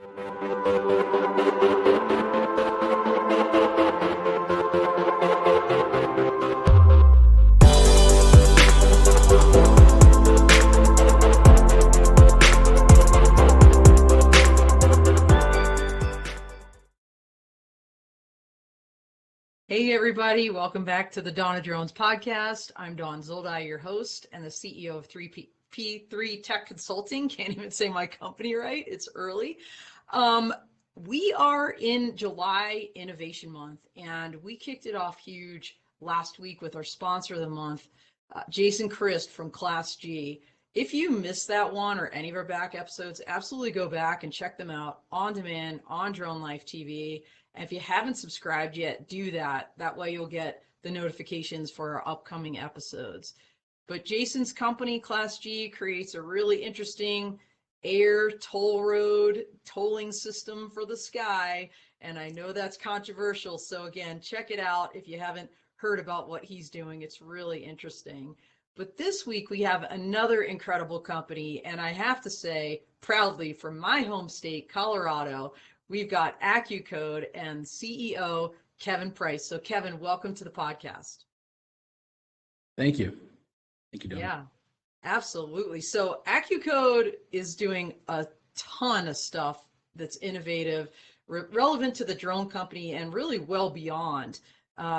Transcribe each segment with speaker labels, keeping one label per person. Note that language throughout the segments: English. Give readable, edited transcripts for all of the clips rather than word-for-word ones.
Speaker 1: Hey everybody, welcome back to the Donna Drones podcast. I'm Dawn Zoldi, your host and the CEO of 3P3 Tech Consulting. Can't even say my company right, it's early. We are in July Innovation Month, and we kicked it off huge last week with our sponsor of the month, Jason Christ from Class G. If you missed that one or any of our back episodes, absolutely go back and check them out on demand on Drone Life TV. And if you haven't subscribed yet, do that. That way you'll get the notifications for our upcoming episodes. But Jason's company, Class G, creates a really interesting air toll road tolling system for the sky. And I know that's controversial. So again, check it out if you haven't heard about what he's doing. It's really interesting. But this week we have another incredible company. And I have to say, proudly, from my home state, Colorado, we've got Accucode and CEO Kevin Price. So Kevin, welcome to the podcast.
Speaker 2: Thank you. Thank you, Don.
Speaker 1: Yeah, absolutely. So Accucode is doing a ton of stuff that's innovative, relevant to the drone company, and really well beyond.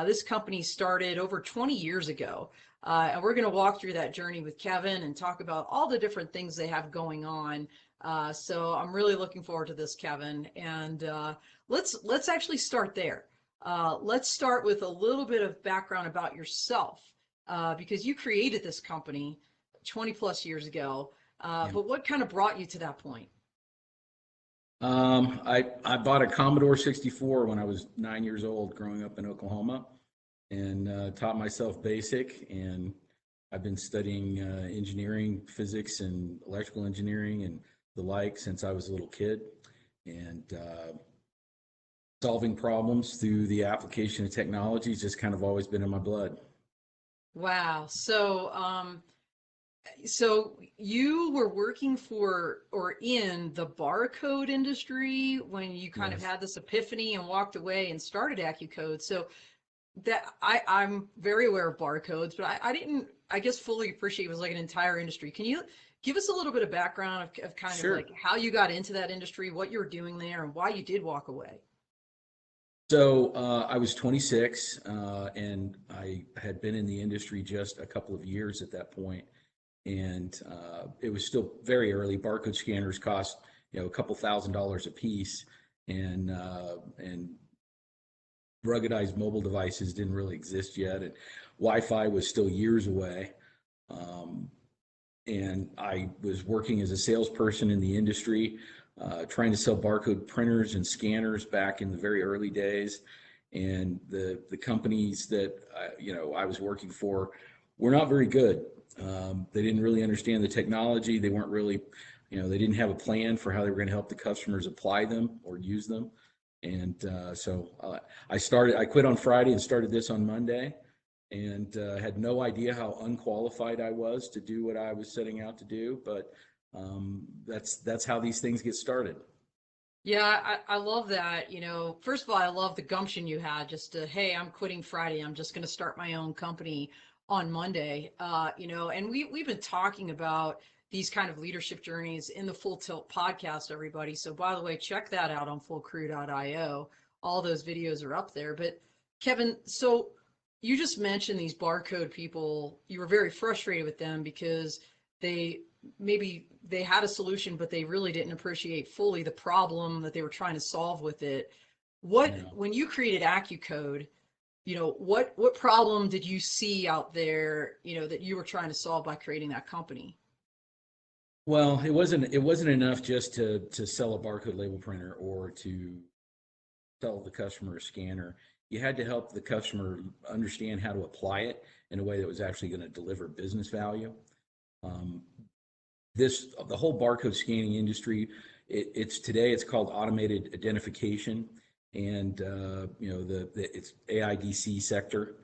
Speaker 1: This company started over 20 years ago. And we're going to walk through that journey with Kevin and talk about all the different things they have going on. So I'm really looking forward to this, Kevin. And let's actually start there. Let's start with a little bit of background about yourself, because you created this company 20 plus years ago.
Speaker 2: Yeah.
Speaker 1: But what kind of brought you to that point?
Speaker 2: I bought a Commodore 64 when I was 9 years old, growing up in Oklahoma, and taught myself BASIC. And I've been studying engineering, physics, and electrical engineering, and the like since I was a little kid, and solving problems through the application of technology has just kind of always been in my blood.
Speaker 1: Wow. So, so you were working for or in the barcode industry when you kind of had this epiphany and walked away and started Accucode. So that I'm very aware of barcodes, but I didn't, I guess, fully appreciate it was like an entire industry. Can you give us a little bit of background of kind
Speaker 2: Sure.
Speaker 1: of like how you got into that industry, what you were doing there, and why you did walk away?
Speaker 2: So I was 26, and I had been in the industry just a couple of years at that point, and it was still very early. Barcode scanners cost, a couple $1,000s a piece, and ruggedized mobile devices didn't really exist yet, and Wi-Fi was still years away. And I was working as a salesperson in the industry, trying to sell barcode printers and scanners back in the very early days. And the companies that I was working for were not very good. They didn't really understand the technology. They weren't really, they didn't have a plan for how they were going to help the customers apply them or use them. And so I quit on Friday and started this on Monday, and had no idea how unqualified I was to do what I was setting out to do. But that's how these things get started.
Speaker 1: Yeah, I love that. First of all, I love the gumption you had just to, hey, I'm quitting Friday. I'm just going to start my own company on Monday. And we've been talking about these kind of leadership journeys in the Full Tilt podcast, everybody. So by the way, check that out on fullcrew.io. All those videos are up there. But Kevin, so you just mentioned these barcode people. You were very frustrated with them because they had a solution, but they really didn't appreciate fully the problem that they were trying to solve with it. When you created Accucode, what problem did you see out there, that you were trying to solve by creating that company?
Speaker 2: Well, it wasn't enough just to sell a barcode label printer or to sell the customer a scanner. You had to help the customer understand how to apply it in a way that was actually going to deliver business value. The whole barcode scanning industry, it's called automated identification, and it's AIDC sector.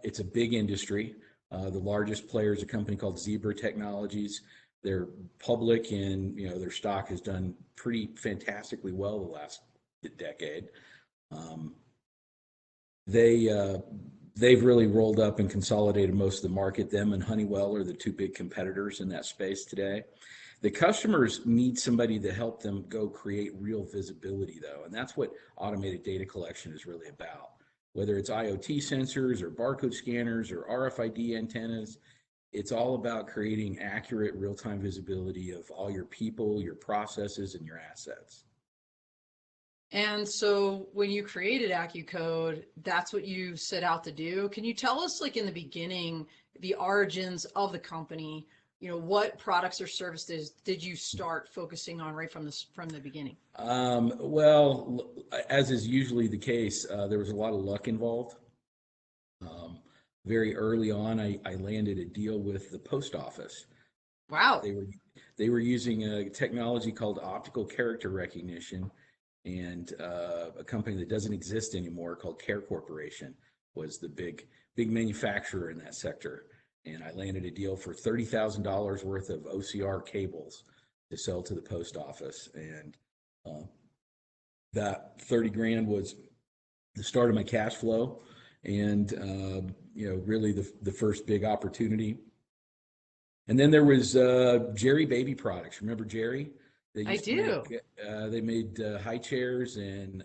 Speaker 2: It's a big industry. The largest player is a company called Zebra Technologies. They're public, and their stock has done pretty fantastically well the last decade. Um, they've really rolled up and consolidated most of the market. Them and Honeywell are the two big competitors in that space today. The customers need somebody to help them go create real visibility, though, and that's what automated data collection is really about. Whether it's IoT sensors or barcode scanners or RFID antennas, it's all about creating accurate real-time visibility of all your people, your processes, and your assets.
Speaker 1: And so when you created Accucode, that's what you set out to do. Can you tell us, like in the beginning, the origins of the company? What products or services did you start focusing on right from the beginning?
Speaker 2: Well, as is usually the case, there was a lot of luck involved. Very early on, I landed a deal with the post office.
Speaker 1: Wow.
Speaker 2: They were using a technology called optical character recognition, and a company that doesn't exist anymore called Care Corporation was the big manufacturer in that sector. And I landed a deal for $30,000 worth of OCR cables to sell to the post office. And that 30 grand was the start of my cash flow, and really the first big opportunity. And then there was Jerry Baby Products. Remember Jerry?
Speaker 1: I do.
Speaker 2: They made high chairs and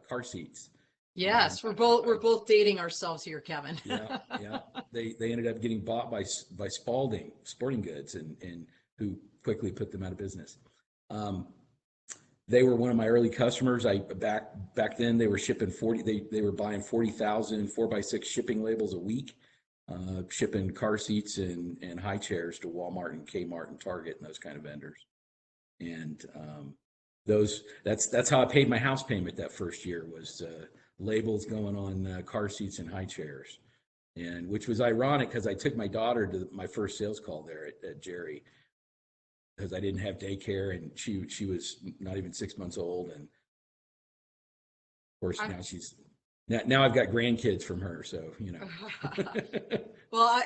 Speaker 2: car seats.
Speaker 1: Yes, we're both dating ourselves here, Kevin.
Speaker 2: Yeah. They ended up getting bought by Spalding Sporting Goods, and who quickly put them out of business. They were one of my early customers. Back then they were shipping 40. They were buying 40,000 4x6 shipping labels a week, shipping car seats and high chairs to Walmart and Kmart and Target and those kind of vendors. And that's how I paid my house payment that first year, was labels going on car seats and high chairs. And which was ironic because I took my daughter to my first sales call there at Jerry, because I didn't have daycare, and she was not even 6 months old. And of course now I've got grandkids from her, so
Speaker 1: Well,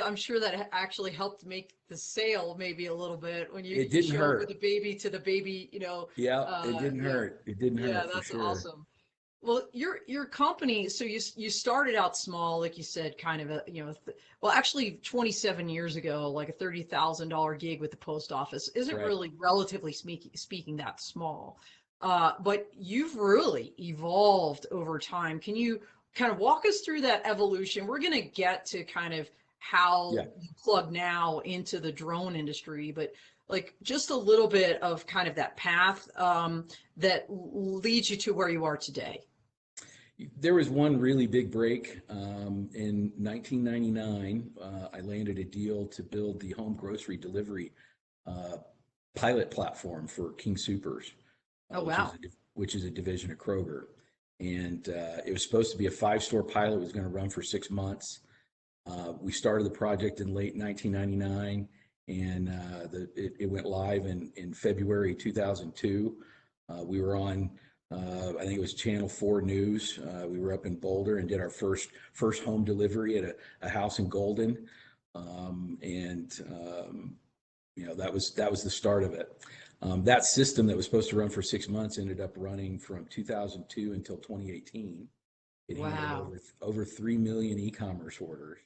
Speaker 1: I'm sure that actually helped make the sale maybe a little bit when you
Speaker 2: didn't
Speaker 1: show
Speaker 2: hurt.
Speaker 1: up with the baby to the baby.
Speaker 2: Yeah, it didn't hurt. It didn't hurt.
Speaker 1: Yeah,
Speaker 2: for
Speaker 1: that's
Speaker 2: sure.
Speaker 1: awesome. Well, your company, so you started out small, like you said, kind of actually 27 years ago, like a $30,000 gig with the post office isn't
Speaker 2: Right.
Speaker 1: really, relatively speaking, that small. But you've really evolved over time. Can you kind of walk us through that evolution? We're going to get to kind of how you plug now into the drone industry, but like just a little bit of kind of that path that leads you to where you are today.
Speaker 2: There was one really big break. In 1999, I landed a deal to build the home grocery delivery pilot platform for King Soopers.
Speaker 1: Oh, wow.
Speaker 2: Which is a division of Kroger. And it was supposed to be a 5-store pilot. It was going to run for 6 months. We started the project in late 1999, and it went live in February 2002. We were on, I think it was Channel 4 News. We were up in Boulder and did our first home delivery at a house in Golden. That was the start of it. That system that was supposed to run for 6 months ended up running from 2002 until 2018. It handled over 3 million e-commerce orders.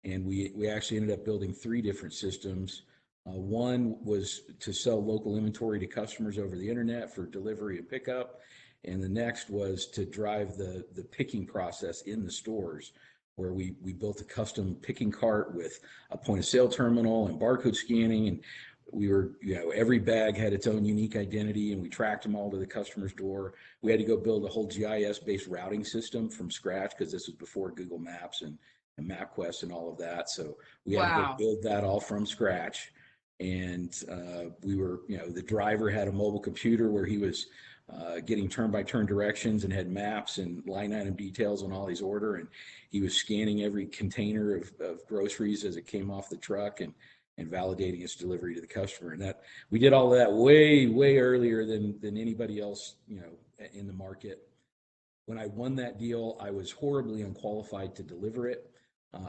Speaker 2: And we actually ended up building 3 different systems. One was to sell local inventory to customers over the internet for delivery and pickup. And the next was to drive the picking process in the stores, where we built a custom picking cart with a point of sale terminal and barcode scanning. And we were, every bag had its own unique identity, and we tracked them all to the customer's door. We had to go build a whole GIS-based routing system from scratch, because this was before Google Maps and MapQuest and all of that. So we had to go build that all from scratch. And we were, the driver had a mobile computer where he was getting turn-by-turn directions and had maps and line item details on all his order. And he was scanning every container of groceries as it came off the truck and validating its delivery to the customer. And that we did all of that way earlier than anybody else, in the market. When I won that deal, I was horribly unqualified to deliver it.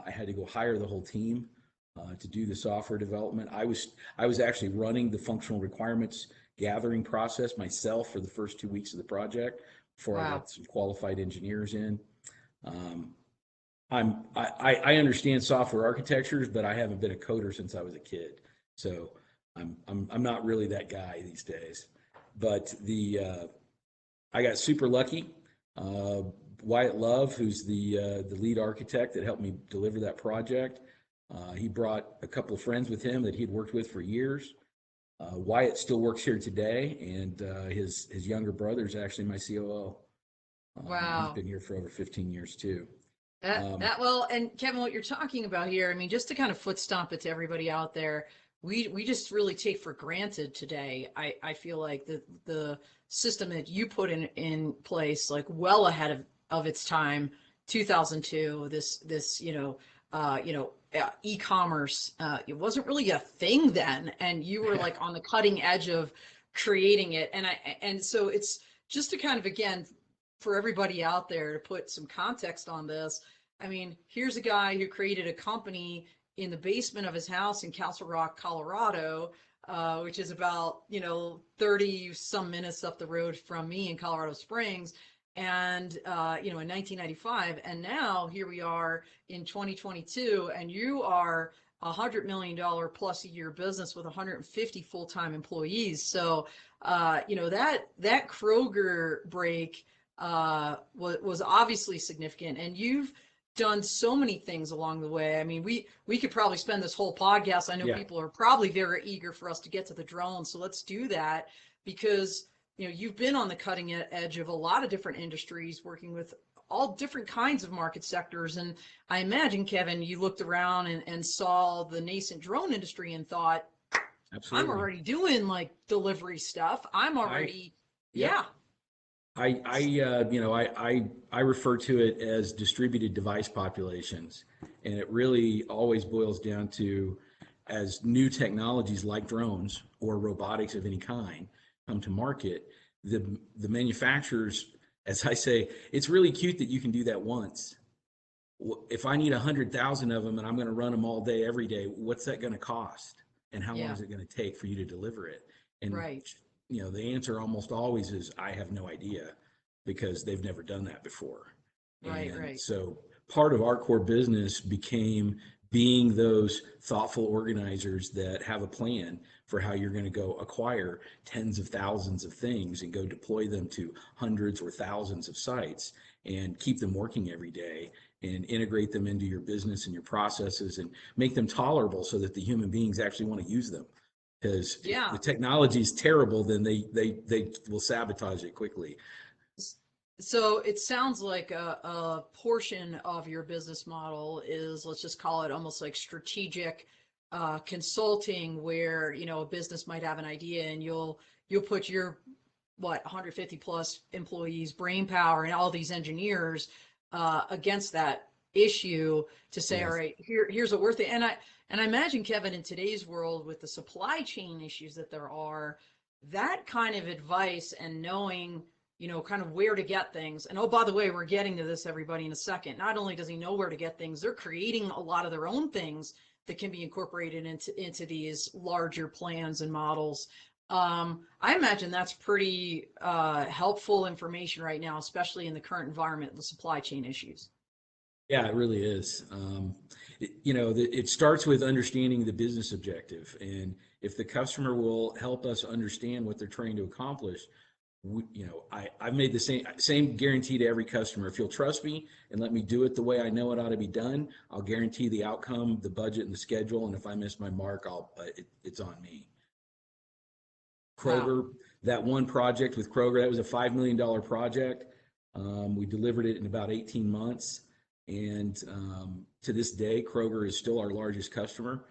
Speaker 2: I had to go hire the whole team. to do the software development. I was actually running the functional requirements gathering process myself for the first 2 weeks of the project before I
Speaker 1: Wow.
Speaker 2: got some qualified engineers in. I understand software architectures, but I haven't been a coder since I was a kid, so I'm not really that guy these days. But I got super lucky. Wyatt Love, who's the lead architect that helped me deliver that project, he brought a couple of friends with him that he'd worked with for years. Wyatt still works here today, and his younger brother is actually my COO. He's
Speaker 1: Wow.
Speaker 2: been here for over 15 years too.
Speaker 1: Well, and Kevin, what you're talking about here, I mean, just to kind of foot stomp it to everybody out there, we just really take for granted today. I feel like the system that you put in place, like well ahead of its time, 2002, this e-commerce, it wasn't really a thing then, and you were like on the cutting edge of creating it, and so it's just to kind of, again, for everybody out there to put some context on this. I mean, here's a guy who created a company in the basement of his house in Castle Rock, Colorado, which is about 30 some minutes up the road from me in Colorado Springs, and in 1995, and now here we are in 2022, and you are $100 million plus a year business with 150 full-time employees. So that Kroger break was obviously significant, and you've done so many things along the way. I mean, we could probably spend this whole podcast. I know people are probably very eager for us to get to the drone, so let's do that, because you've been on the cutting edge of a lot of different industries, working with all different kinds of market sectors. And I imagine, Kevin, you looked around and saw the nascent drone industry and thought,
Speaker 2: Absolutely.
Speaker 1: I'm already doing like delivery stuff. I'm already, yeah.
Speaker 2: I refer to it as distributed device populations, and it really always boils down to, as new technologies like drones or robotics of any kind come to market, the manufacturers, as I say, it's really cute that you can do that once. If I need 100,000 of them and I'm going to run them all day, every day, what's that going to cost? And how long is it going to take for you to deliver it? And
Speaker 1: right.
Speaker 2: The answer almost always is, I have no idea, because they've never done that before.
Speaker 1: Right.
Speaker 2: So part of our core business became being those thoughtful organizers that have a plan for how you're going to go acquire tens of thousands of things and go deploy them to hundreds or thousands of sites and keep them working every day and integrate them into your business and your processes and make them tolerable so that the human beings actually want to use them. Because if the technology is terrible, then they will sabotage it quickly.
Speaker 1: So it sounds like a portion of your business model is, let's just call it almost like strategic consulting, where a business might have an idea and you'll put your 150 plus employees, brain power, and all these engineers against that issue to say, all right, here's what we're thinking. And I imagine, Kevin, in today's world with the supply chain issues that there are, that kind of advice and knowing kind of where to get things. And oh, by the way, we're getting to this, everybody, in a second. Not only does he know where to get things, they're creating a lot of their own things that can be incorporated into these larger plans and models. I imagine that's pretty helpful information right now, especially in the current environment, the supply chain issues.
Speaker 2: Yeah, it really is. It starts with understanding the business objective. And if the customer will help us understand what they're trying to accomplish, I've made the same guarantee to every customer. If you'll trust me and let me do it the way I know it ought to be done, I'll guarantee the outcome, the budget, and the schedule. And if I miss my mark, it's on me. Kroger, that one project with Kroger, that was a $5 million project. We delivered it in about 18 months. And to this day, Kroger is still our largest customer.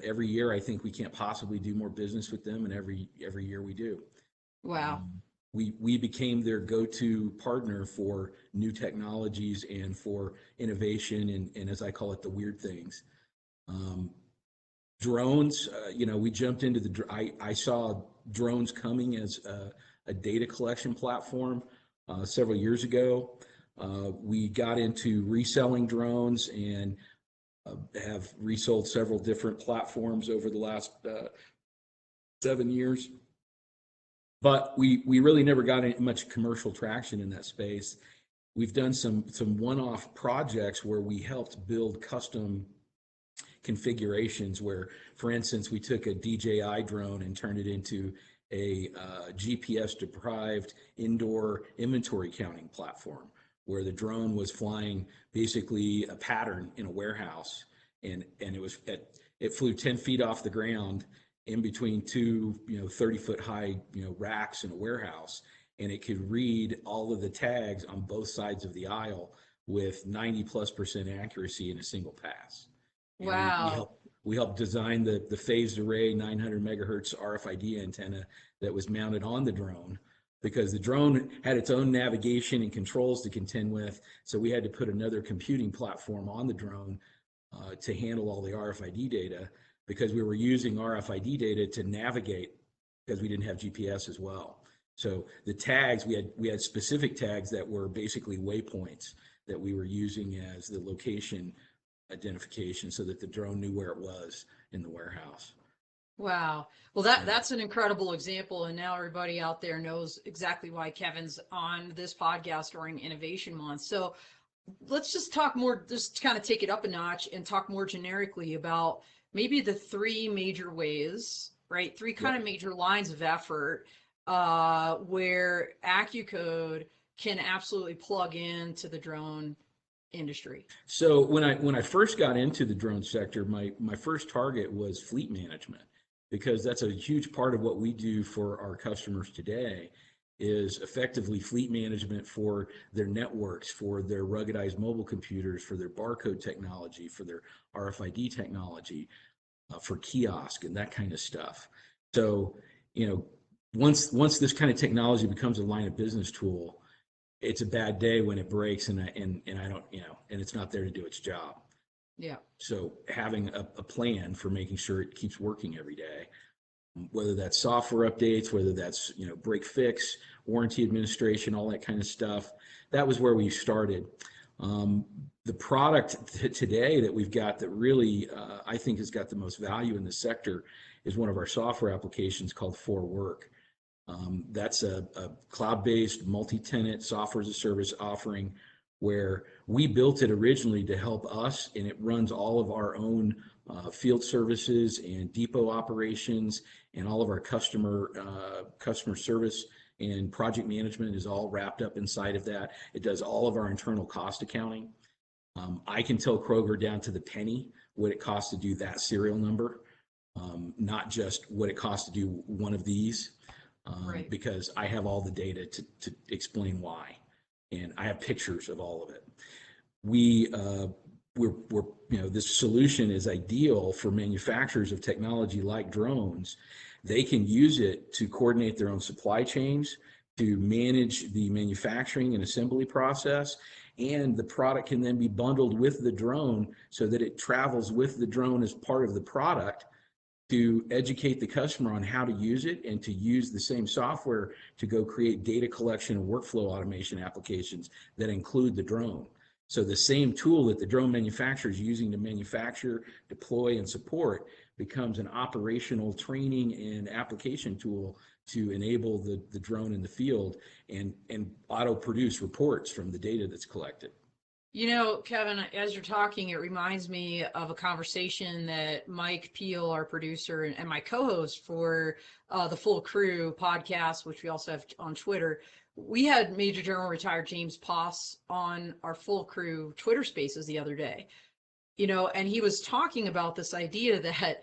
Speaker 2: Every year, I think we can't possibly do more business with them, and every year we do.
Speaker 1: Wow.
Speaker 2: We became their go-to partner for new technologies and for innovation, and as I call it, the weird things. Drones, we jumped into I saw drones coming as a data collection platform several years ago. We got into reselling drones, and have resold several different platforms over the last 7 years. But we really never got any much commercial traction in that space. We've done some one-off projects where we helped build custom configurations where, for instance, we took a DJI drone and turned it into a GPS-deprived indoor inventory counting platform, where the drone was flying basically a pattern in a warehouse, and it flew 10 feet off the ground in between two 30-foot high racks in a warehouse, and it could read all of the tags on both sides of the aisle with 90+% accuracy in a single pass. And
Speaker 1: Wow.
Speaker 2: we helped design the phased array 900 megahertz RFID antenna that was mounted on the drone, because the drone had its own navigation and controls to contend with. So we had to put another computing platform on the drone to handle all the RFID data, because we were using RFID data to navigate, because we didn't have GPS as well. So the tags, we had specific tags that were basically waypoints that we were using as the location identification, so that the drone knew where it was in the warehouse.
Speaker 1: Wow. Well, that's an incredible example. And now everybody out there knows exactly why Kevin's on this podcast during Innovation Month. So let's just talk more, just kind of take it up a notch and talk more generically about maybe the three major ways, right? Three kind of major lines of effort where Accucode can absolutely plug into the drone industry.
Speaker 2: So when I first got into the drone sector, my first target was fleet management, because that's a huge part of what we do for our customers today, is effectively fleet management for their networks, for their ruggedized mobile computers, for their barcode technology, for their RFID technology, for kiosk and that kind of stuff. So, once this kind of technology becomes a line of business tool, it's a bad day when it breaks and I don't, and it's not there to do its job.
Speaker 1: Yeah.
Speaker 2: So having a plan for making sure it keeps working every day, whether that's software updates, whether that's break fix, warranty administration, all that kind of stuff, that was where we started. The product today that we've got that really I think has got the most value in the sector is one of our software applications called For Work. That's a cloud-based multi-tenant software as a service offering, where we built it originally to help us, and it runs all of our own field services and depot operations, and all of our customer service and project management is all wrapped up inside of that. It does all of our internal cost accounting. I can tell Kroger down to the penny what it costs to do that serial number, not just what it costs to do one of these.
Speaker 1: Right.
Speaker 2: Because I have all the data to explain why, and I have pictures of all of it. This solution is ideal for manufacturers of technology like drones. They can use it to coordinate their own supply chains, to manage the manufacturing and assembly process, and the product can then be bundled with the drone so that it travels with the drone as part of the product, to educate the customer on how to use it, and to use the same software to go create data collection and workflow automation applications that include the drone. So the same tool that the drone manufacturer is using to manufacture, deploy, and support becomes an operational training and application tool to enable the drone in the field and auto-produce reports from the data that's collected.
Speaker 1: Kevin, as you're talking, it reminds me of a conversation that Mike Peel, our producer and my co-host for the Full Crew podcast, which we also have on Twitter, we had Major General retired James Poss on our Full Crew Twitter Spaces the other day, and he was talking about this idea that,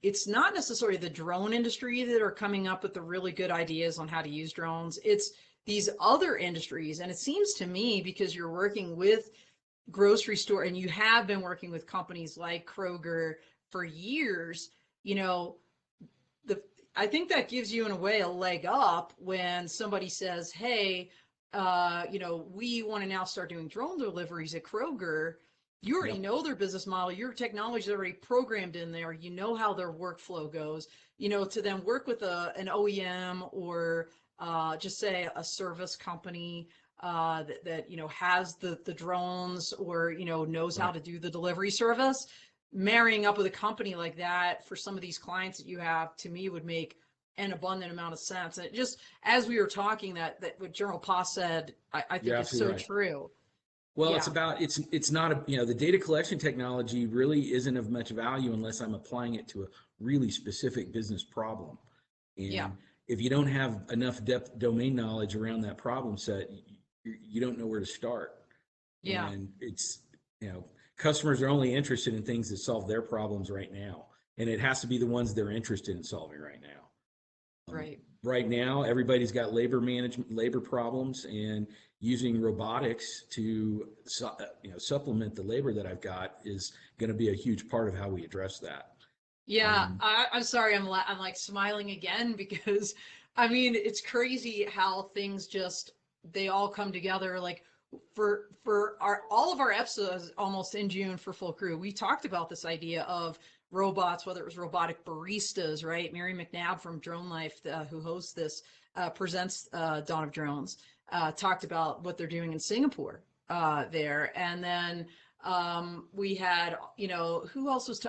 Speaker 1: it's not necessarily the drone industry that are coming up with the really good ideas on how to use drones. It's these other industries. And it seems to me, because you're working with grocery store and you have been working with companies like Kroger for years, I think that gives you in a way a leg up when somebody says, hey, we want to now start doing drone deliveries at Kroger. You already know their business model. Your technology is already programmed in there. You know how their workflow goes, to then work with an OEM or just say a service company that has the drones, or knows how
Speaker 2: Right.
Speaker 1: to do the delivery service. Marrying up with a company like that for some of these clients that you have, to me, would make an abundant amount of sense. And it just, as we were talking, that what General Poss said, I
Speaker 2: You're
Speaker 1: think is so
Speaker 2: absolutely right.
Speaker 1: true.
Speaker 2: Well,
Speaker 1: Yeah,
Speaker 2: it's not a, the data collection technology really isn't of much value unless I'm applying it to a really specific business problem.
Speaker 1: yeah,
Speaker 2: And if you don't have enough depth domain knowledge around that problem set, you don't know where to start.
Speaker 1: yeah,
Speaker 2: And it's, customers are only interested in things that solve their problems right now. And it has to be the ones they're interested in solving right now.
Speaker 1: right.
Speaker 2: Right now, everybody's got labor problems, and using robotics to supplement the labor that I've got is going to be a huge part of how we address that.
Speaker 1: Yeah,
Speaker 2: Um,
Speaker 1: I'm sorry. I'm like smiling again because, I mean, it's crazy how things just, they all come together. Like for our all of our episodes almost in June for Full Crew, we talked about this idea of robots, whether it was robotic baristas, right? Mary McNabb from Drone Life, who hosts this, presents Dawn of Drones, talked about what they're doing in Singapore there, and then we had, who else was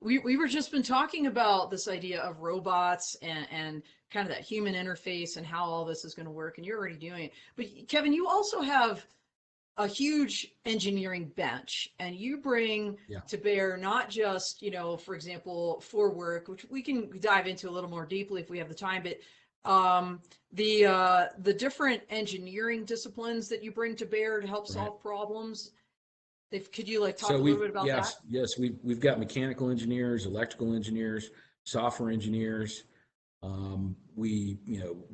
Speaker 1: we were just been talking about this idea of robots and kind of that human interface and how all this is going to work, and you're already doing it. But Kevin, you also have a huge engineering bench, and you bring
Speaker 2: yeah.
Speaker 1: to bear not just, for example, for work, which we can dive into a little more deeply if we have the time, but the different engineering disciplines that you bring to bear to help
Speaker 2: Right.
Speaker 1: solve problems. If could you like
Speaker 2: So
Speaker 1: talk a little bit about that?
Speaker 2: we've got mechanical engineers, electrical engineers, software engineers. We,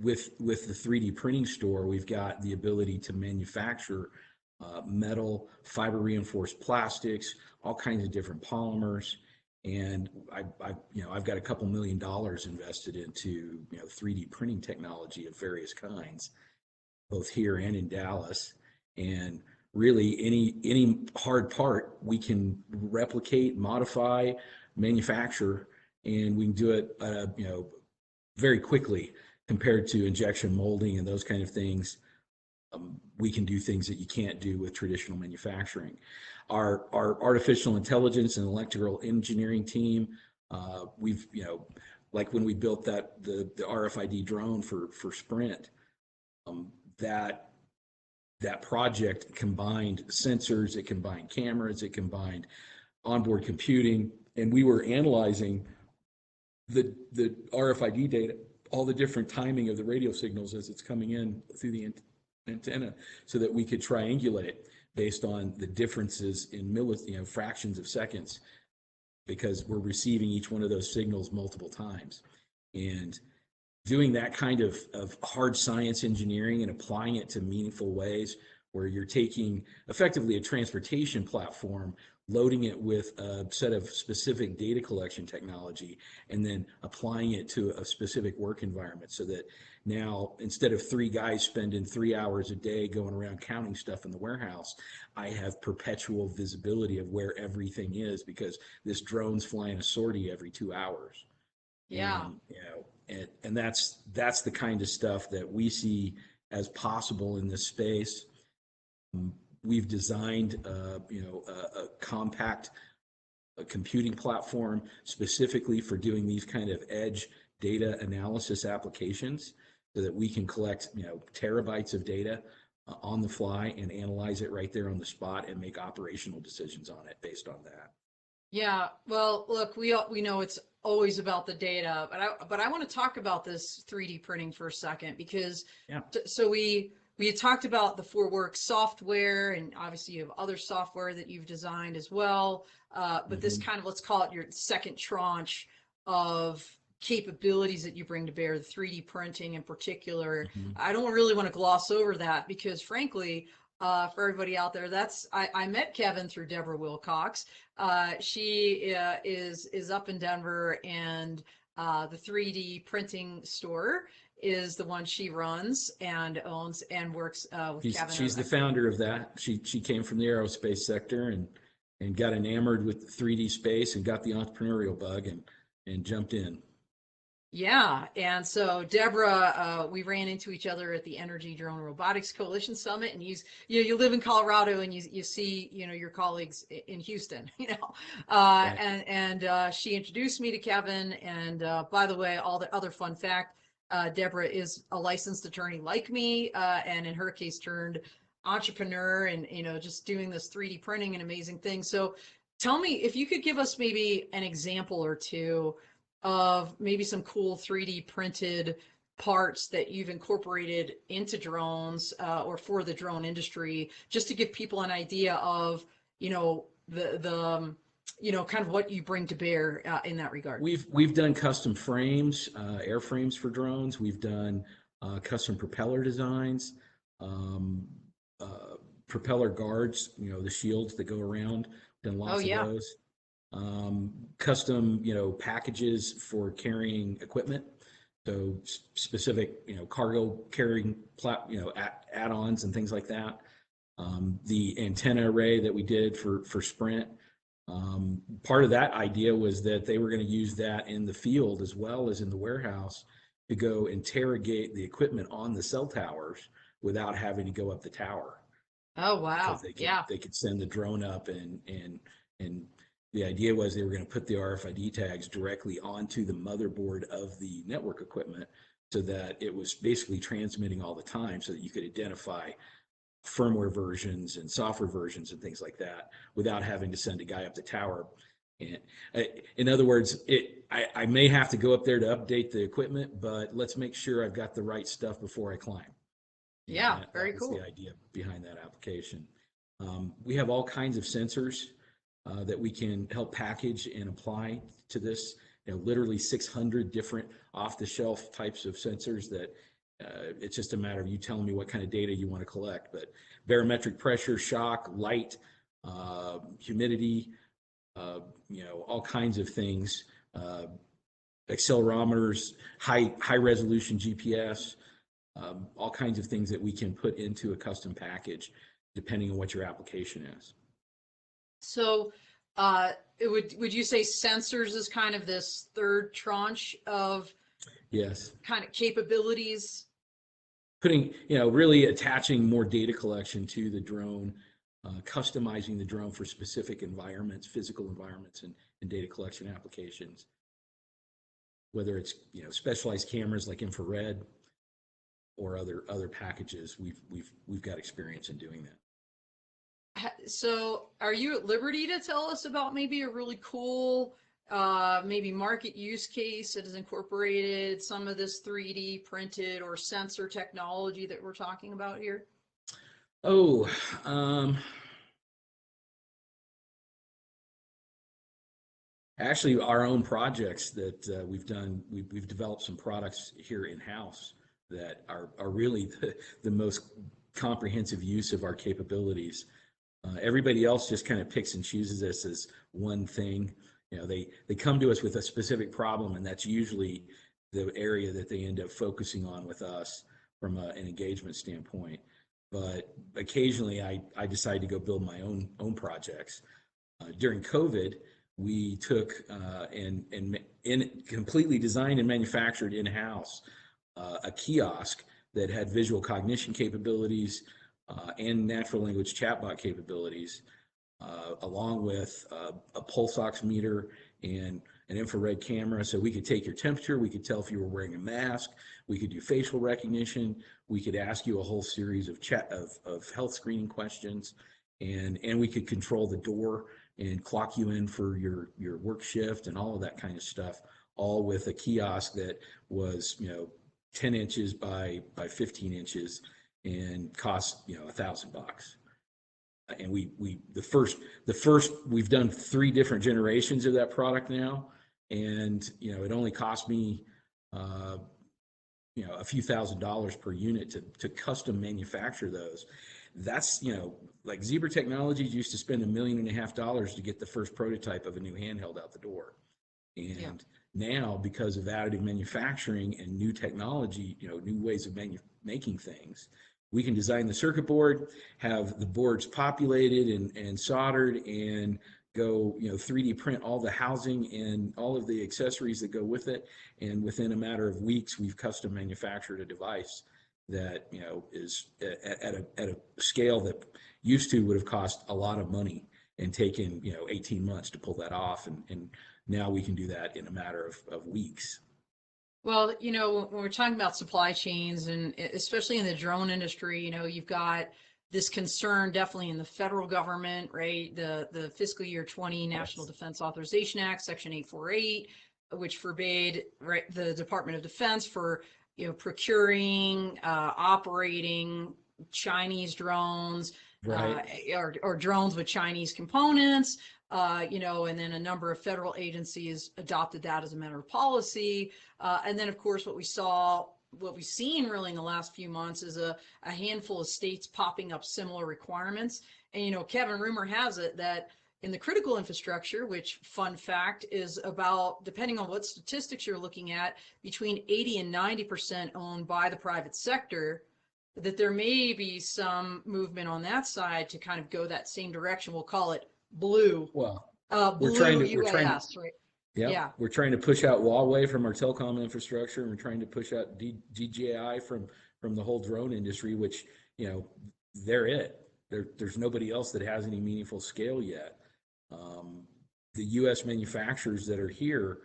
Speaker 2: with the 3D printing store, we've got the ability to manufacture metal, fiber reinforced plastics, all kinds of different polymers. And I've got a couple $1 million invested into 3D printing technology of various kinds, both here and in Dallas. And really, any hard part we can replicate, modify, manufacture, and we can do it very quickly compared to injection molding and those kind of things. We can do things that you can't do with traditional manufacturing. Our artificial intelligence and electrical engineering team, we've, like when we built the RFID drone for Sprint, um, that that project combined sensors, it combined cameras, it combined onboard computing, and we were analyzing the RFID data, all the different timing of the radio signals as it's coming in through the antenna, so that we could triangulate based on the differences in fractions of seconds, because we're receiving each one of those signals multiple times. And doing that kind of hard science engineering and applying it to meaningful ways, where you're taking effectively a transportation platform, loading it with a set of specific data collection technology, and then applying it to a specific work environment, so that now, instead of 3 guys spending 3 hours a day going around counting stuff in the warehouse, I have perpetual visibility of where everything is, because this drone's flying a sortie every 2 hours.
Speaker 1: Yeah.
Speaker 2: And and that's the kind of stuff that we see as possible in this space. We've designed a compact computing platform specifically for doing these kind of edge data analysis applications, so that we can collect terabytes of data on the fly and analyze it right there on the spot and make operational decisions on it based on that.
Speaker 1: Yeah, well, look, we know it's always about the data, but I want to talk about this 3D printing for a second, because
Speaker 2: Yeah.
Speaker 1: so we had talked about the For Work software, and obviously you have other software that you've designed as well. But this
Speaker 2: Mm-hmm.
Speaker 1: kind of, let's call it your second tranche of capabilities that you bring to bear, the 3D printing in particular.
Speaker 2: Mm-hmm.
Speaker 1: I don't really want to gloss over that, because frankly, for everybody out there, I met Kevin through Deborah Wilcox. She is up in Denver, and the 3D printing store is the one she runs and owns and works with Kevin.
Speaker 2: She's the founder of that. She came from the aerospace sector and got enamored with 3D space and got the entrepreneurial bug and jumped in.
Speaker 1: Yeah, and so Deborah, we ran into each other at the Energy Drone Robotics Coalition Summit, and you live in Colorado, and you see your colleagues in Houston,
Speaker 2: Right.
Speaker 1: and she introduced me to Kevin, and by the way, all the other fun fact, Deborah is a licensed attorney like me, and in her case turned entrepreneur, and just doing this 3D printing and amazing things. So tell me if you could give us maybe an example or two of maybe some cool 3D printed parts that you've incorporated into drones, or for the drone industry, just to give people an idea of, the kind of what you bring to bear in that regard.
Speaker 2: We've done custom frames, airframes for drones. We've done custom propeller designs, um, propeller guards, the shields that go around. Done
Speaker 1: Oh
Speaker 2: lots of
Speaker 1: yeah.
Speaker 2: those. Custom, packages for carrying equipment. So specific, cargo carrying, add-ons and things like that. The antenna array that we did for Sprint. Part of that idea was that they were going to use that in the field as well as in the warehouse to go interrogate the equipment on the cell towers without having to go up the tower,
Speaker 1: Oh
Speaker 2: because
Speaker 1: wow. Yeah.
Speaker 2: they could send the drone up, and the idea was they were going to put the RFID tags directly onto the motherboard of the network equipment so that it was basically transmitting all the time so that you could identify firmware versions and software versions and things like that without having to send a guy up the tower. And in other words, I may have to go up there to update the equipment, but let's make sure I've got the right stuff before I climb.
Speaker 1: Yeah,
Speaker 2: That
Speaker 1: very
Speaker 2: was the
Speaker 1: cool.
Speaker 2: idea behind that application. We have all kinds of sensors that we can help package and apply to this. Literally 600 different off-the-shelf types of sensors that it's just a matter of you telling me what kind of data you want to collect. But barometric pressure, shock, light, humidity, all kinds of things. Accelerometers, high resolution GPS, all kinds of things that we can put into a custom package depending on what your application is.
Speaker 1: So, would you say sensors is kind of this third tranche of
Speaker 2: Yes.
Speaker 1: kind of capabilities?
Speaker 2: Putting, really attaching more data collection to the drone, customizing the drone for specific environments, physical environments, and data collection applications. Whether it's specialized cameras like infrared or other packages, we've got experience in doing that.
Speaker 1: So, are you at liberty to tell us about maybe a really cool, maybe market use case that has incorporated some of this 3D printed or sensor technology that we're talking about here?
Speaker 2: Oh, actually, our own projects that we've done, we've developed some products here in-house that are really the most comprehensive use of our capabilities. Everybody else just kind of picks and chooses this as one thing. They come to us with a specific problem, and that's usually the area that they end up focusing on with us from an engagement standpoint. But occasionally, I decide to go build my own projects. During COVID, we took and completely designed and manufactured in-house a kiosk that had visual cognition capabilities and natural language chatbot capabilities, along with a pulse oximeter and an infrared camera. So we could take your temperature, we could tell if you were wearing a mask, we could do facial recognition, we could ask you a whole series of health screening questions, and we could control the door and clock you in for your work shift and all of that kind of stuff, all with a kiosk that was 10 inches by 15 inches and cost $1,000. And the first we've done 3 different generations of that product now, and it only cost me a few $1,000s per unit to custom manufacture those. That's like Zebra Technologies used to spend $1.5 million to get the first prototype of a new handheld out the door. And now, because of additive manufacturing and new technology, new ways of making things, we can design the circuit board, have the boards populated and soldered, and go, 3D print all the housing and all of the accessories that go with it. And within a matter of weeks, we've custom manufactured a device that, is at a scale that used to would have cost a lot of money and taken, 18 months to pull that off. And now we can do that in a matter of weeks.
Speaker 1: Well, when we're talking about supply chains, and especially in the drone industry, you've got this concern definitely in the federal government, right? The fiscal year 20 National Defense Authorization Act, Section 848, which forbade, right, the Department of Defense for, procuring, operating Chinese drones,
Speaker 2: Right.
Speaker 1: or drones with Chinese components. And then a number of federal agencies adopted that as a matter of policy. And then, of course, what we've seen really in the last few months is a handful of states popping up similar requirements. And, Kevin, rumor has it that in the critical infrastructure, which, fun fact, is about, depending on what statistics you're looking at, between 80 and 90% owned by the private sector, that there may be some movement on that side to kind of go that same direction. We'll call it blue.
Speaker 2: Well,
Speaker 1: Blue
Speaker 2: we're trying to,
Speaker 1: UAS, right?
Speaker 2: yeah,
Speaker 1: Yeah.
Speaker 2: we're trying to push out Huawei from our telecom infrastructure, and we're trying to push out DJI from the whole drone industry, which, they're it. There's nobody else that has any meaningful scale yet. The U.S. manufacturers that are here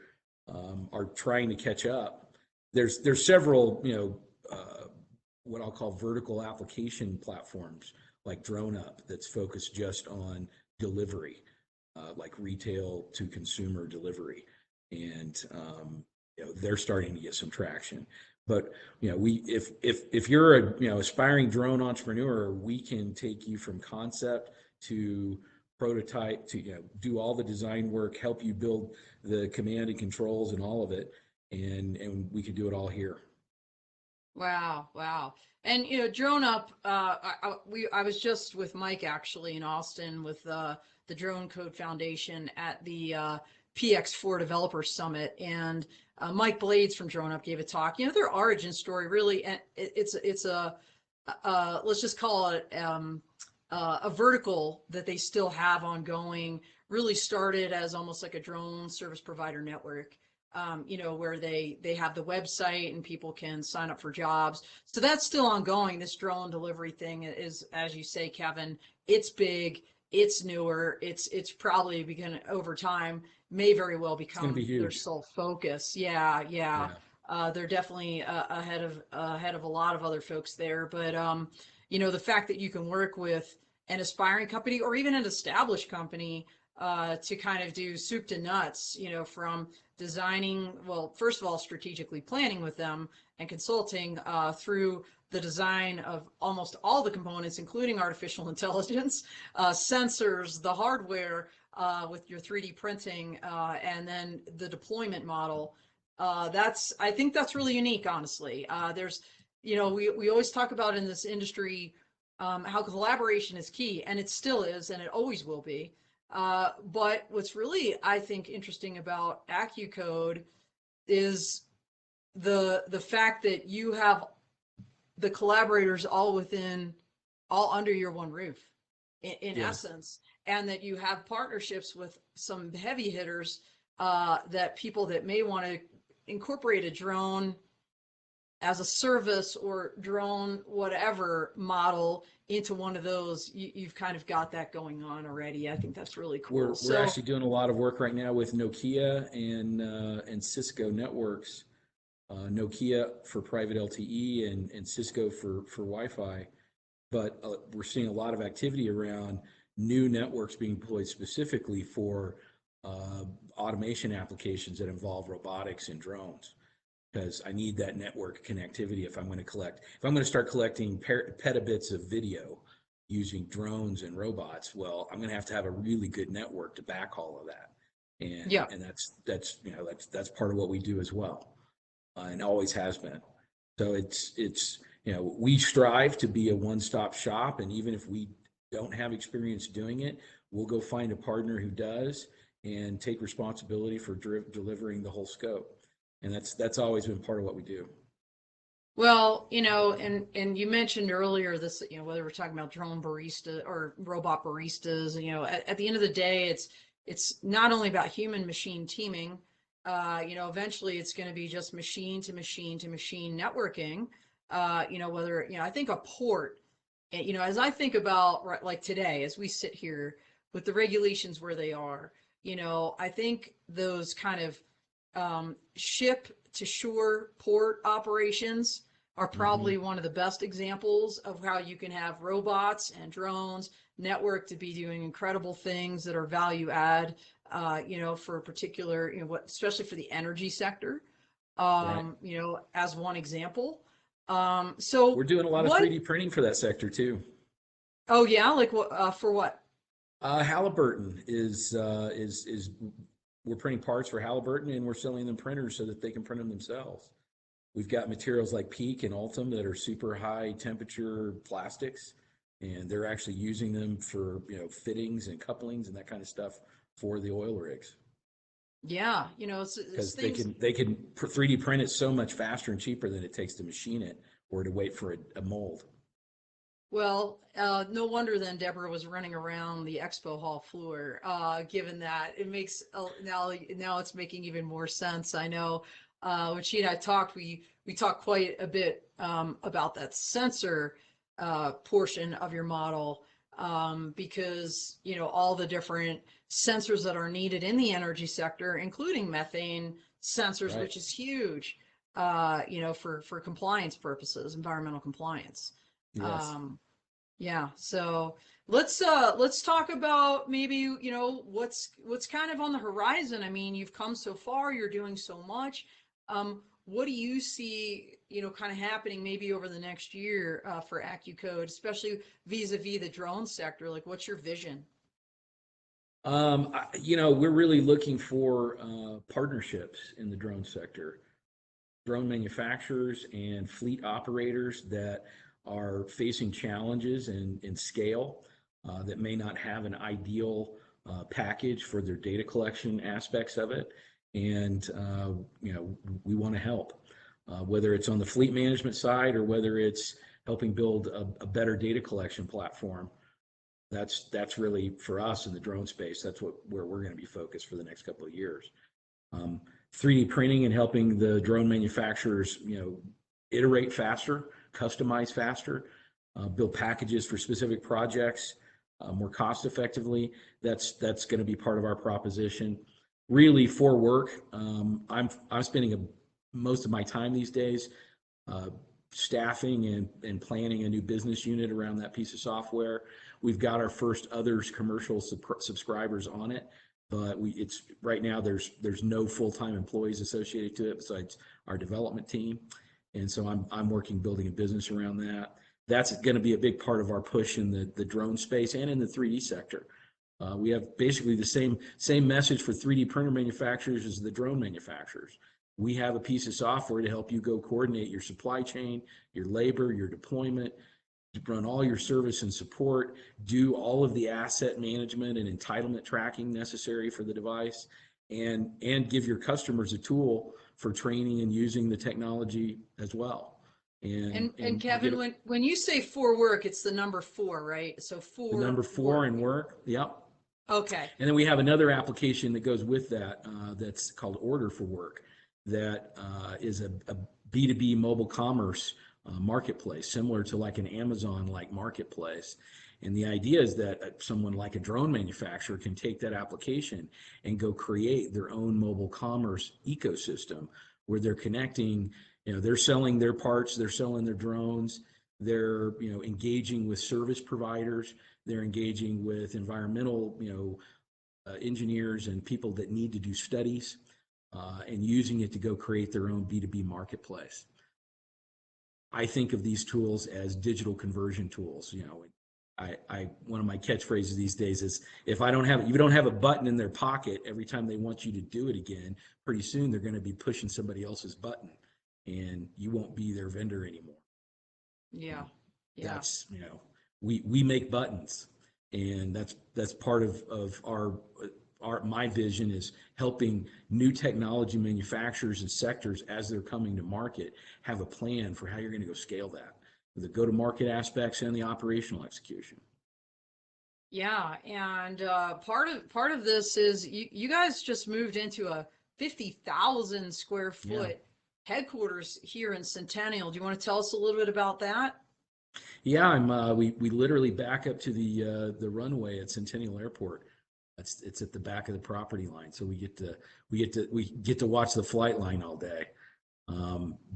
Speaker 2: are trying to catch up. There's several, what I'll call vertical application platforms like DroneUp that's focused just on delivery, like retail to consumer delivery, and they're starting to get some traction. But if you're a aspiring drone entrepreneur, we can take you from concept to prototype to do all the design work, help you build the command and controls and all of it, and we can do it all here.
Speaker 1: Wow. And DroneUp, I was just with Mike actually in Austin with the Drone Code Foundation at the PX4 Developer Summit, and Mike Blades from DroneUp gave a talk. Their origin story really, and it's a let's just call it a vertical that they still have ongoing. Really started as almost like a drone service provider network. Where they have the website and people can sign up for jobs. So that's still ongoing. This drone delivery thing is, as you say, Kevin, it's big, it's newer, it's probably over time, may very well become
Speaker 2: be
Speaker 1: their
Speaker 2: huge.
Speaker 1: sole focus. Yeah. They're definitely ahead of a lot of other folks there. But the fact that you can work with an aspiring company or even an established company to kind of do soup to nuts, from designing, well, first of all, strategically planning with them and consulting through the design of almost all the components, including artificial intelligence, sensors, the hardware with your 3D printing, and then the deployment model. I think that's really unique, honestly. We always talk about in this industry how collaboration is key, and it still is, and it always will be. But what's really, I think, interesting about Accucode is the fact that you have the collaborators all under your one roof, in
Speaker 2: Yes.
Speaker 1: essence, and that you have partnerships with some heavy hitters, that people that may want to incorporate a drone as a service or drone whatever model into one of those. You've kind of got that going on already. I think that's really cool.
Speaker 2: We're actually doing a lot of work right now with Nokia and Cisco networks. Nokia for private LTE and Cisco for Wi-Fi. But we're seeing a lot of activity around new networks being deployed specifically for automation applications that involve robotics and drones. Because I need that network connectivity if I'm going to start collecting petabits of video using drones and robots. Well, I'm going to have a really good network to back all of that, and
Speaker 1: Yeah.
Speaker 2: and that's part of what we do as well, and always has been. So it's we strive to be a one-stop shop, and even if we don't have experience doing it, we'll go find a partner who does and take responsibility for delivering the whole scope. And that's always been part of what we do.
Speaker 1: Well, and you mentioned earlier this, whether we're talking about drone barista or robot baristas, at the end of the day, it's not only about human machine teaming. Eventually it's going to be just machine to machine to machine networking. Whether, I think a port, as I think about, right, like today, as we sit here with the regulations where they are, I think those kind of ship to shore port operations are
Speaker 2: Hmm.
Speaker 1: probably one of the best examples of how you can have robots and drones network to be doing incredible things that are value add, for a particular, especially for the energy sector,
Speaker 2: Right.
Speaker 1: as one example. So
Speaker 2: We're doing a lot of
Speaker 1: what,
Speaker 2: 3D printing for that sector too.
Speaker 1: oh yeah, like what, for what?
Speaker 2: Halliburton is we're printing parts for Halliburton, and we're selling them printers so that they can print them themselves. We've got materials like Peak and Ultim that are super high temperature plastics, and they're actually using them for fittings and couplings and that kind of stuff for the oil rigs,
Speaker 1: Yeah, it's
Speaker 2: because they
Speaker 1: things.
Speaker 2: can 3D print it so much faster and cheaper than it takes to machine it or to wait for a mold.
Speaker 1: Well, no wonder then Deborah was running around the expo hall floor, given that it makes, now it's making even more sense. I know, when she and I talked, we talked quite a bit, about that sensor, portion of your model, because, all the different sensors that are needed in the energy sector, including methane sensors,
Speaker 2: Right.
Speaker 1: which is huge, for compliance purposes, environmental compliance.
Speaker 2: Yes.
Speaker 1: Um, yeah, so let's talk about maybe, what's kind of on the horizon. I mean, you've come so far, you're doing so much. What do you see, kind of happening maybe over the next year, for Accucode, especially vis-a-vis the drone sector? Like, what's your vision?
Speaker 2: We're really looking for partnerships in the drone sector, drone manufacturers and fleet operators that are facing challenges in scale, that may not have an ideal package for their data collection aspects of it. And, we want to help, whether it's on the fleet management side or whether it's helping build a better data collection platform. That's really for us in the drone space. That's where we're going to be focused for the next couple of years. Um, 3D printing and helping the drone manufacturers, iterate faster, customize faster, build packages for specific projects more cost effectively. That's going to be part of our proposition. Really, for work, I'm spending most of my time these days uh, staffing and planning a new business unit around that piece of software. We've got our first others commercial subscribers on it, but it's right now there's no full-time employees associated to it besides our development team. And so I'm working building a business around that. That's going to be a big part of our push in the drone space and in the 3D sector. We have basically the same message for 3D printer manufacturers as the drone manufacturers. We have a piece of software to help you go coordinate your supply chain, your labor, your deployment, run all your service and support, do all of the asset management and entitlement tracking necessary for the device, and give your customers a tool for training and using the technology as well.
Speaker 1: And
Speaker 2: And we get
Speaker 1: Kevin, when you say for work, it's the number four, right? So
Speaker 2: the
Speaker 1: for
Speaker 2: number four
Speaker 1: work.
Speaker 2: in work. Yep.
Speaker 1: Okay.
Speaker 2: And then we have another application that goes with that, that's called Order for Work, that is a B2B mobile commerce marketplace, similar to like an Amazon-like marketplace. And the idea is that someone like a drone manufacturer can take that application and go create their own mobile commerce ecosystem where they're connecting, they're selling their parts, they're selling their drones, they're, engaging with service providers, they're engaging with environmental, engineers and people that need to do studies, and using it to go create their own B2B marketplace. I think of these tools as digital conversion tools. I one of my catchphrases these days is if you don't have a button in their pocket every time they want you to do it again, pretty soon they're going to be pushing somebody else's button, and you won't be their vendor anymore.
Speaker 1: Yeah. Yeah.
Speaker 2: That's we make buttons, and that's part of our my vision is helping new technology manufacturers and sectors as they're coming to market have a plan for how you're going to go scale that, the go to market aspects and the operational execution.
Speaker 1: Yeah, and part of this is you guys just moved into a 50,000 square
Speaker 2: Yeah.
Speaker 1: foot headquarters here in Centennial. Do you want to tell us a little bit about that?
Speaker 2: Yeah, we literally back up to the runway at Centennial Airport. It's at the back of the property line, so we get to watch the flight line all day.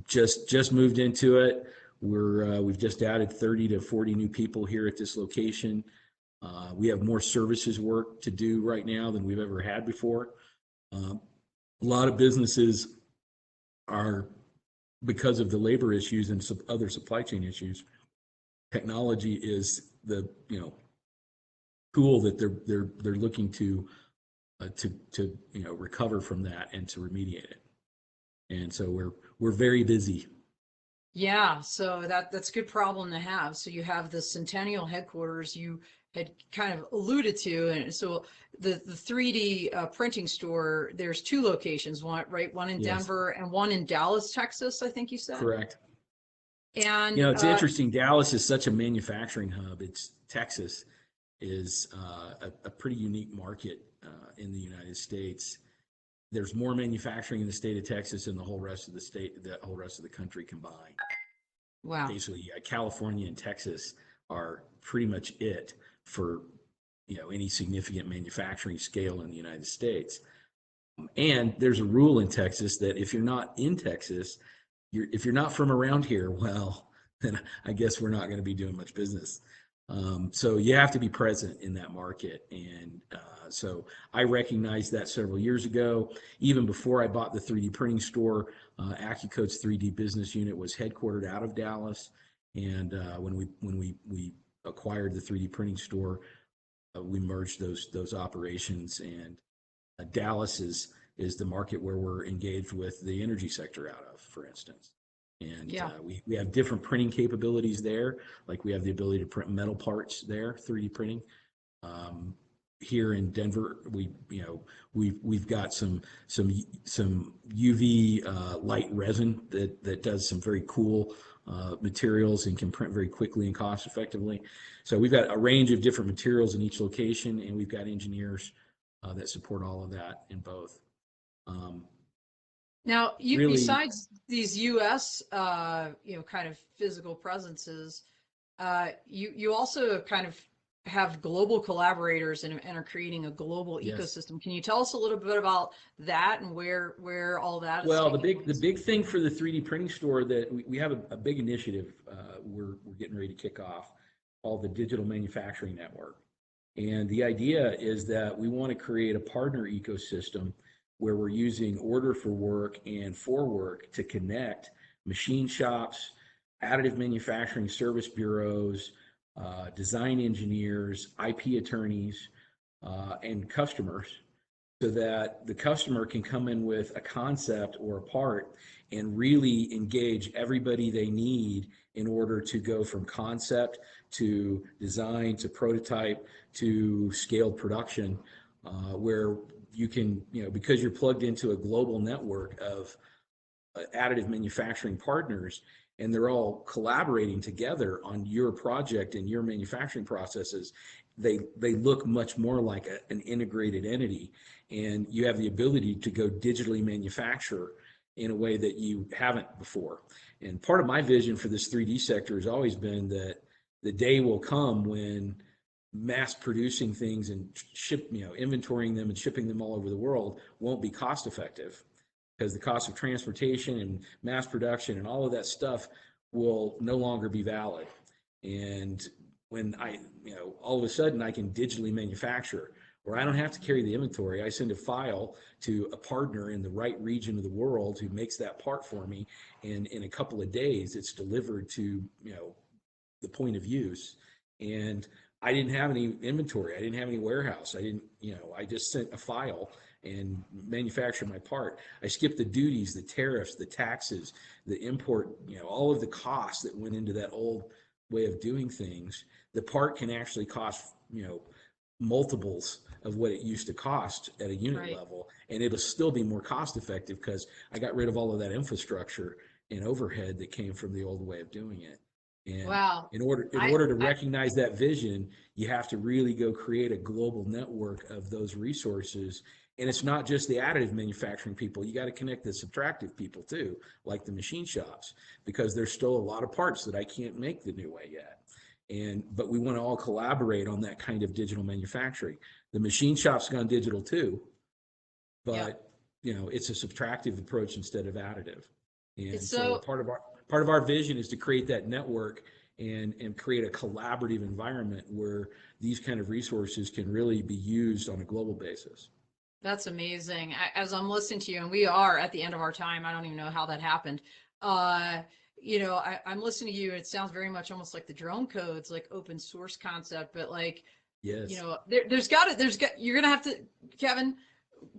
Speaker 2: Just moved into it. We've just added 30 to 40 new people here at this location. We have more services work to do right now than we've ever had before. A lot of businesses are, because of the labor issues and other supply chain issues, technology is the tool that they're looking to recover from that and to remediate it. And so we're very busy.
Speaker 1: Yeah, so that's a good problem to have. So you have the Centennial headquarters you had kind of alluded to, and so the 3D printing store. There's two locations, one in
Speaker 2: Yes,
Speaker 1: Denver and one in Dallas, Texas, I think you said.
Speaker 2: correct.
Speaker 1: And
Speaker 2: It's interesting. Dallas is such a manufacturing hub. It's Texas is a pretty unique market in the United States. There's more manufacturing in the state of Texas than the whole rest of the whole rest of the country combined.
Speaker 1: wow,
Speaker 2: Basically, California and Texas are pretty much it for any significant manufacturing scale in the United States. And there's a rule in Texas that if you're not in Texas, if you're not from around here, well, then I guess we're not going to be doing much business. So you have to be present in that market. And so I recognized that several years ago. Even before I bought the 3D printing store, Accucode's 3D business unit was headquartered out of Dallas. And when we acquired the 3D printing store, we merged those operations. And Dallas is the market where we're engaged with the energy sector out of, for instance. And
Speaker 1: yeah.
Speaker 2: we have different printing capabilities there. Like we have the ability to print metal parts there, 3D printing. Here in Denver, we've got some UV light resin that does some very cool materials and can print very quickly and cost effectively. So we've got a range of different materials in each location, and we've got engineers that support all of that in both. Um,
Speaker 1: Now,
Speaker 2: Really,
Speaker 1: besides these U.S. Kind of physical presences, you also kind of have global collaborators and are creating a global
Speaker 2: yes.
Speaker 1: ecosystem. Can you tell us a little bit about that and where all that is
Speaker 2: Well, the
Speaker 1: taking
Speaker 2: big the
Speaker 1: place?
Speaker 2: big thing for the 3D printing store that we have a big initiative we're getting ready to kick off called the Digital Manufacturing Network. And the idea is that we want to create a partner ecosystem where we're using order for work and for work to connect machine shops, additive manufacturing service bureaus, design engineers, IP attorneys, and customers so that the customer can come in with a concept or a part and really engage everybody they need in order to go from concept to design to prototype to scaled production, where you can, because you're plugged into a global network of additive manufacturing partners and they're all collaborating together on your project and your manufacturing processes, they look much more like an integrated entity, and you have the ability to go digitally manufacture in a way that you haven't before. And part of my vision for this 3D sector has always been that the day will come when mass producing things and inventorying them and shipping them all over the world won't be cost effective, because the cost of transportation and mass production and all of that stuff will no longer be valid. And when all of a sudden I can digitally manufacture, where I don't have to carry the inventory, I send a file to a partner in the right region of the world who makes that part for me, and in a couple of days it's delivered to the point of use. And I didn't have any inventory, I didn't have any warehouse, I just sent a file and manufacture my part. I skipped the duties, the tariffs, the taxes, the import, all of the costs that went into that old way of doing things. The part can actually cost, multiples of what it used to cost at a unit
Speaker 1: Right.
Speaker 2: level, and it'll still be more cost effective because I got rid of all of that infrastructure and overhead that came from the old way of doing it. And
Speaker 1: Wow.
Speaker 2: in order to recognize that vision, you have to really go create a global network of those resources. And it's not just the additive manufacturing people. You got to connect the subtractive people too, like the machine shops, because there's still a lot of parts that I can't make the new way yet. But we want to all collaborate on that kind of digital manufacturing. The machine shop's gone digital too, but it's a subtractive approach instead of additive. And so part of our vision is to create that network and create a collaborative environment where these kind of resources can really be used on a global basis.
Speaker 1: That's amazing. As I'm listening to you, and we are at the end of our time, I don't even know how that happened. I'm listening to you. It sounds very much almost like the drone codes, like open source concept, but like,
Speaker 2: yes,
Speaker 1: you're going to have to, Kevin,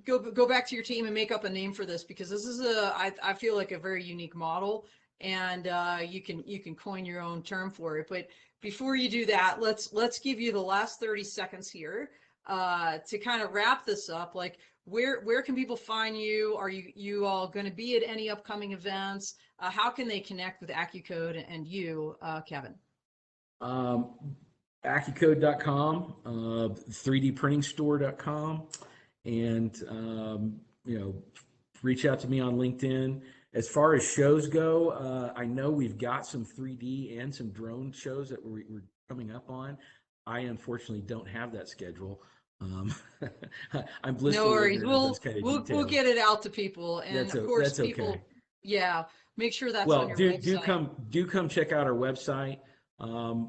Speaker 1: go back to your team and make up a name for this, because this is I feel like a very unique model, and you can coin your own term for it. But before you do that, let's give you the last 30 seconds here to kind of wrap this up. Like, where can people find you? Are you all going to be at any upcoming events? How can they connect with Accucode and you, Kevin?
Speaker 2: Accucode.com, 3dprintingstore.com, and reach out to me on LinkedIn. As far as shows go, I know we've got some 3D and some drone shows that we're coming up on. I unfortunately don't have that schedule. I'm blissfully ignorant of those kind of details.
Speaker 1: We'll get it out to people, and of course,
Speaker 2: that's
Speaker 1: people,
Speaker 2: okay.
Speaker 1: Yeah, make sure that's on your website.
Speaker 2: Do come check out our website.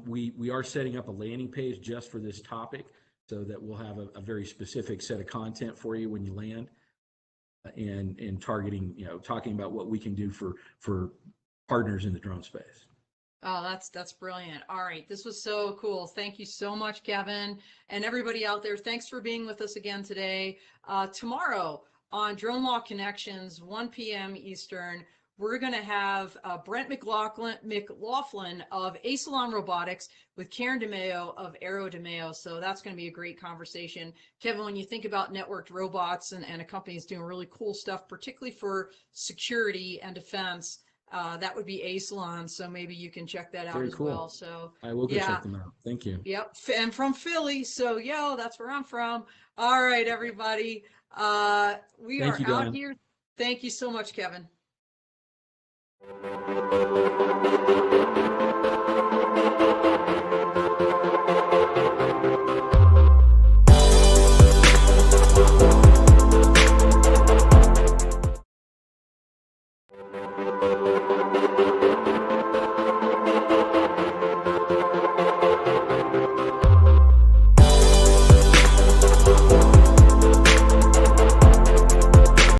Speaker 2: We are setting up a landing page just for this topic, so that we'll have a very specific set of content for you when you land, and targeting, talking about what we can do for partners in the drone space.
Speaker 1: Oh, that's brilliant. All right. This was so cool. Thank you so much, Kevin, and everybody out there. Thanks for being with us again today. Tomorrow on Drone Law Connections, 1 p.m. Eastern, we're going to have Brent McLaughlin of Asalon Robotics with Karen DeMeo of Aero DeMeo. So that's going to be a great conversation. Kevin, when you think about networked robots and a company is doing really cool stuff, particularly for security and defense, that would be Asalon. So maybe you can check that out as well. So
Speaker 2: I will go check them out. Thank you.
Speaker 1: Yep. And from Philly. So that's where I'm from. All right, everybody. We are out here. Thank you so much, Kevin.